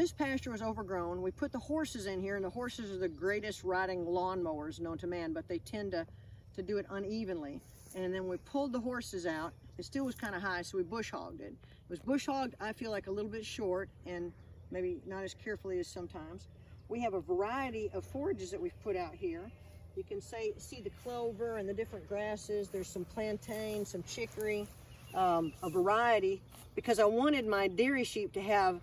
This pasture was overgrown. We put the horses in here, and the horses are the greatest riding lawnmowers known to man, but they tend to do it unevenly. And then we pulled the horses out. It still was kind of high, so we bush hogged it. It was bush hogged, I feel like, a little bit short and maybe not as carefully as sometimes. We have a variety of forages that we've put out here. You can see the clover and the different grasses. There's some plantain, some chicory, a variety, because I wanted my dairy sheep to have,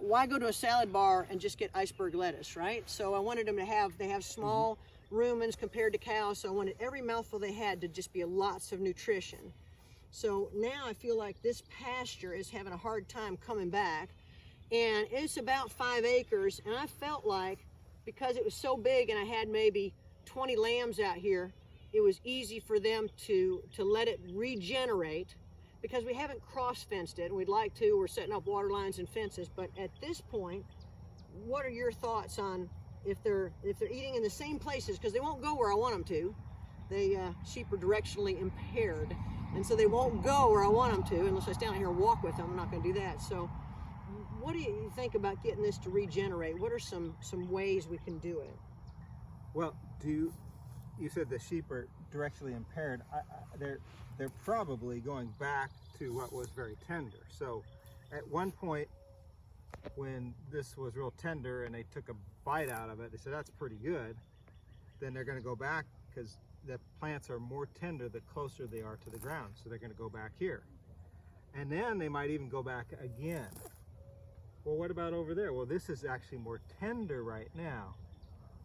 why go to a salad bar and just get iceberg lettuce, right? So I wanted them to have, they have small ruminants compared to cows, so I wanted every mouthful they had to just be lots of nutrition. So now I feel like this pasture is having a hard time coming back, and it's about 5 acres, and I felt like, because it was so big and I had maybe 20 lambs out here, it was easy for them to let it regenerate, because we haven't cross-fenced it, and we'd like to. We're setting up water lines and fences, but at this point, what are your thoughts on if they're eating in the same places? Because they won't go where I want them to. Sheep are directionally impaired, and so they won't go where I want them to unless I stand out here and walk with them. I'm not going to do that. So what do you think about getting this to regenerate? What are some ways we can do it? Well, you said the sheep are directionally impaired. They're probably going back to what was very tender. So at one point when this was real tender and they took a bite out of it, they said that's pretty good. Then they're going to go back because the plants are more tender the closer they are to the ground. So they're going to go back here. And then they might even go back again. Well, what about over there? Well, this is actually more tender right now.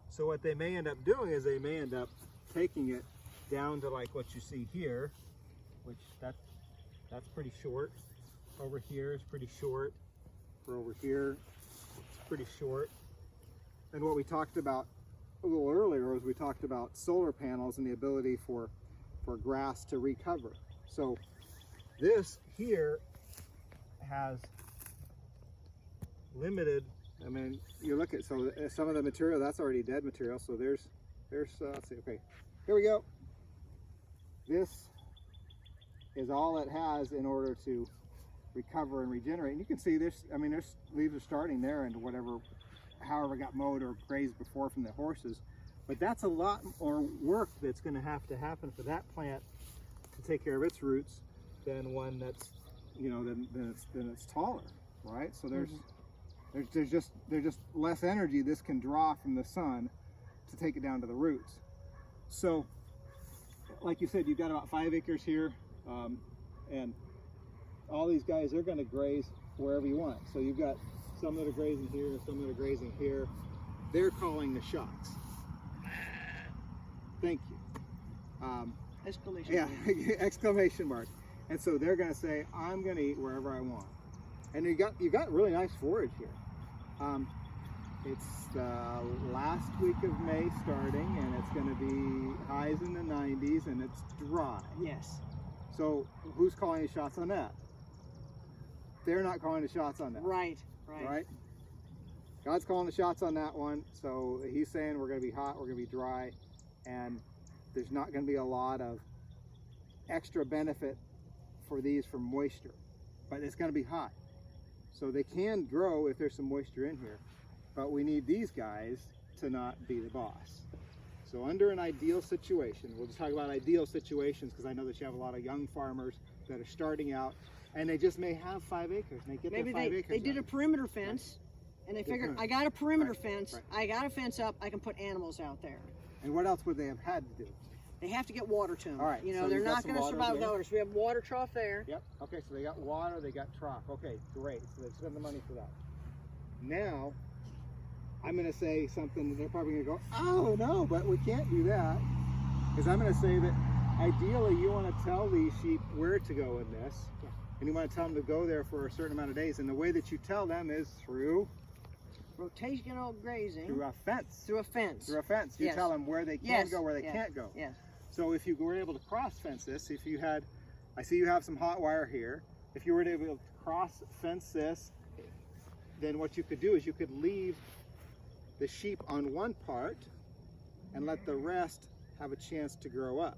So what they may end up doing is they may end up taking it down to like what you see here, which that's pretty short. Over here is pretty short. For over here, it's pretty short. And what we talked about a little earlier was we talked about solar panels and the ability for grass to recover. So this here has limited, I mean, you look at, so some of the material, that's already dead material. So there's let's see, okay, here we go. This is all it has in order to recover and regenerate. And you can see this, I mean, there's leaves are starting there and whatever, however got mowed or grazed before from the horses. But that's a lot more work that's going to happen for that plant to take care of its roots than one that's, you know, than it's taller, right? So there's just less energy this can draw from the sun to take it down to the roots. So like you said, you've got about 5 acres here, and all these guys are going to graze wherever you want. So you've got some that are grazing here, some that are grazing here. They're calling the shots. Thank you. Exclamation yeah, mark. exclamation mark. And so they're going to say, I'm going to eat wherever I want. And you got really nice forage here. It's the last week of May starting, and it's going to be highs in the 90s, and it's dry. Yes. So who's calling the shots on that? They're not calling the shots on that. Right. God's calling the shots on that one. So he's saying we're going to be hot, we're going to be dry, and there's not going to be a lot of extra benefit for these from moisture, but it's going to be hot. So they can grow if there's some moisture in here, but we need these guys to not be the boss. So under an ideal situation, we'll just talk about ideal situations because I know that you have a lot of young farmers that are starting out and they just may have 5 acres and they get Maybe their 5 acres. They did a perimeter fence, and they figured, I got a perimeter fence, I got a fence up, I can put animals out there. And what else would they have had to do? They have to get water to them. All right, you know, so they're you've got not some going to water survive there. without water. So we have water trough there. Yep. Okay, so they got water, they got trough. Okay, great. So they spend the money for that. Now, I'm going to say something that they're probably going to go, oh no, but we can't do that. Because I'm going to say that ideally you want to tell these sheep where to go in this. Yeah. And you want to tell them to go there for a certain amount of days. And the way that you tell them is through rotational grazing. Through a fence. Through a fence. Through a fence. You Yes. tell them where they can Yes. go, where they Yes. can't go. Yes. So if you were able to cross fence this, if you had, I see you have some hot wire here. If you were able to cross fence this, then what you could do is you could leave the sheep on one part and let the rest have a chance to grow up.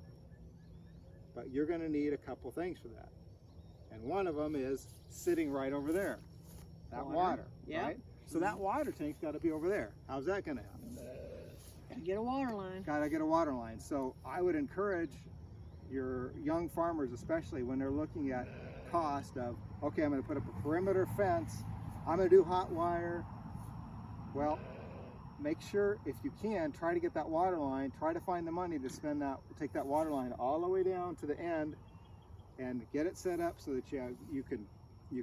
But you're going to need a couple things for that. And one of them is sitting right over there. That water, Yeah. right? So that water tank's got to be over there. How's that going to happen? Get a water line. Got to get a water line. So I would encourage your young farmers, especially when they're looking at cost of, okay, I'm going to put up a perimeter fence, I'm going to do hot wire. Well, make sure, if you can, try to get that water line, try to find the money to spend that, take that water line all the way down to the end and get it set up so that you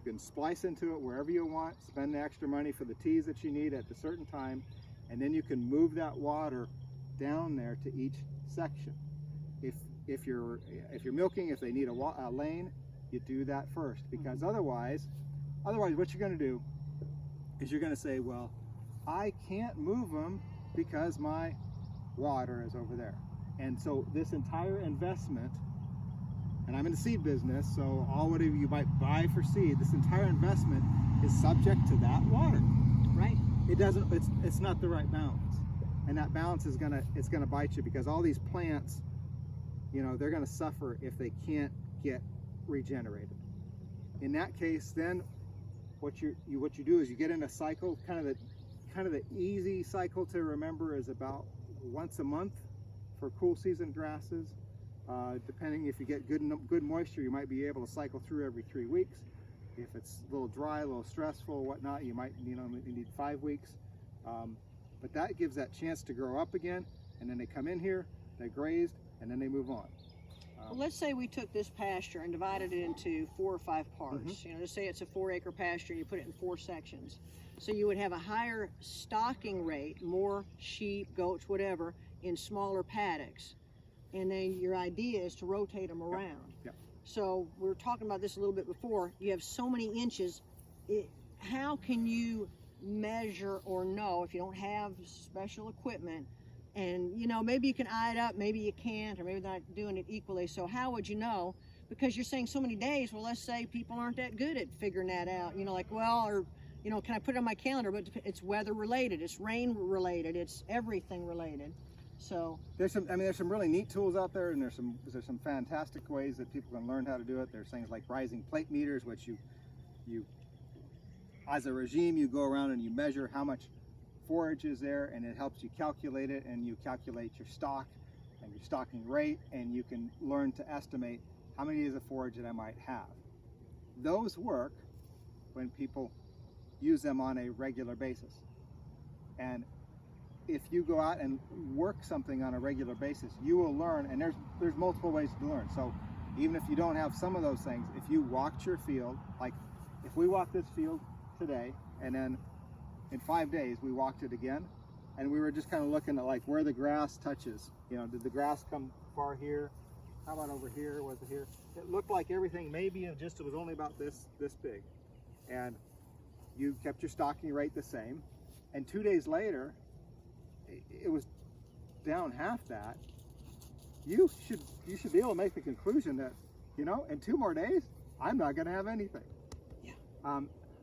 can splice into it wherever you want, spend the extra money for the teas that you need at a certain time, and then you can move that water down there to each section. If you're milking, if they need a lane, you do that first, because otherwise what you're going to do is you're going to say, well, I can't move them because my water is over there. And so this entire investment, and I'm in the seed business, so all whatever you might buy for seed, this entire investment is subject to that water. Right. It's not the right balance. And that balance is gonna bite you, because all these plants, you know, they're gonna suffer if they can't get regenerated. In that case, then what you do is you get in a cycle. Kind of the easy cycle to remember is about once a month for cool season grasses. Depending if you get good moisture, you might be able to cycle through every 3 weeks. If it's a little dry, a little stressful, whatnot, you might you need 5 weeks. But that gives that chance to grow up again, and then they come in here, they grazed, and then they move on. Well, let's say we took this pasture and divided it into 4 or 5 parts. You know, let's say it's a 4-acre pasture and you put it in 4 sections. So you would have a higher stocking rate, more sheep, goats, whatever, in smaller paddocks. And then your idea is to rotate them around. Yep. So we were talking about this a little bit before. You have so many inches. How can you measure or know if you don't have special equipment? And, you know, maybe you can eye it up, maybe you can't, or maybe they're not doing it equally. So how would you know? Because you're saying so many days. Well, let's say people aren't that good at figuring that out. You know, like, well, or, you know, can I put it on my calendar? But it's weather related, it's rain related, it's everything related. So there's some really neat tools out there, and there's some fantastic ways that people can learn how to do it. There's things like rising plate meters, which you as a regime, you go around and you measure how much forage is there, and it helps you calculate it, and you calculate your stock and your stocking rate, and you can learn to estimate how many days of forage that I might have. Those work when people use them on a regular basis. And if you go out and work something on a regular basis, you will learn, and there's multiple ways to learn. So even if you don't have some of those things, if you walked your field, like if we walked this field today, and then in 5 days we walked it again, and we were just kind of looking at like where the grass touches. You know, did the grass come far here? How about over here? Was it here? It looked like everything maybe it was only about this big, and you kept your stocking rate the same, and 2 days later it was down half that. You should be able to make the conclusion that, you know, in 2 more days I'm not going to have anything. Yeah.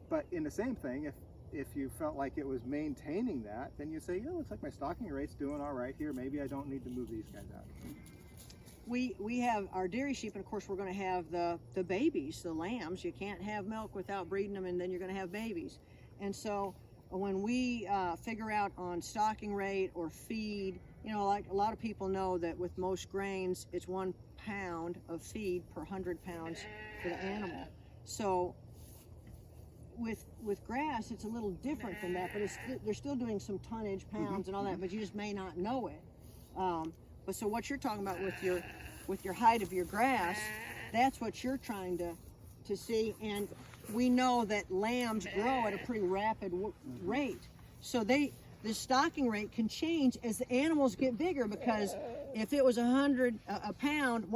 But in the same thing, if you felt like it was maintaining that, then you say, yeah, looks like my stocking rate's doing all right here. Maybe I don't need to move these guys out. We have our dairy sheep, and of course we're going to have the babies, the lambs. You can't have milk without breeding them, and then you're going to have babies. And so when we figure out on stocking rate or feed, you know, like a lot of people know that with most grains, it's 1 pound of feed per 100 pounds for the animal. So with grass, it's a little different than that, but they're still doing some tonnage, pounds, and all that, but you just may not know it. But so what you're talking about with your height of your grass, that's what you're trying to see. And we know that lambs grow at a pretty rapid rate, so the stocking rate can change as the animals get bigger, because if it was 1 pound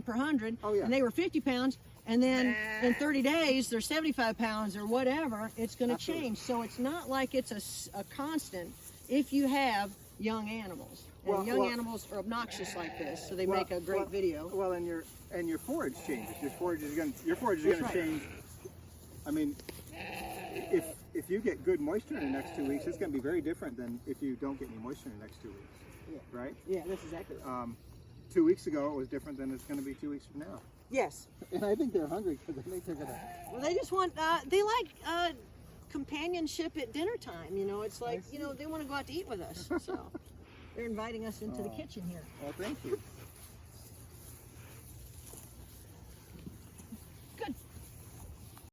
per 100, and they were 50 pounds, and then in 30 days they're 75 pounds or whatever, it's going to change. So it's not like it's a constant if you have young animals. And young animals are obnoxious like this, so they make a great video. Well, and your forage changes. Your forage is going to change. I mean, if you get good moisture in the next 2 weeks, it's going to be very different than if you don't get any moisture in the next 2 weeks. Yeah. Right? Yeah, that's exactly right. 2 weeks ago, it was different than it's going to be 2 weeks from now. Yes. And I think they're hungry because I think they're going to. Well, they just want, they like companionship at dinner time. You know, it's like, you know, they want to go out to eat with us. So they're inviting us into the kitchen here. Well, thank you.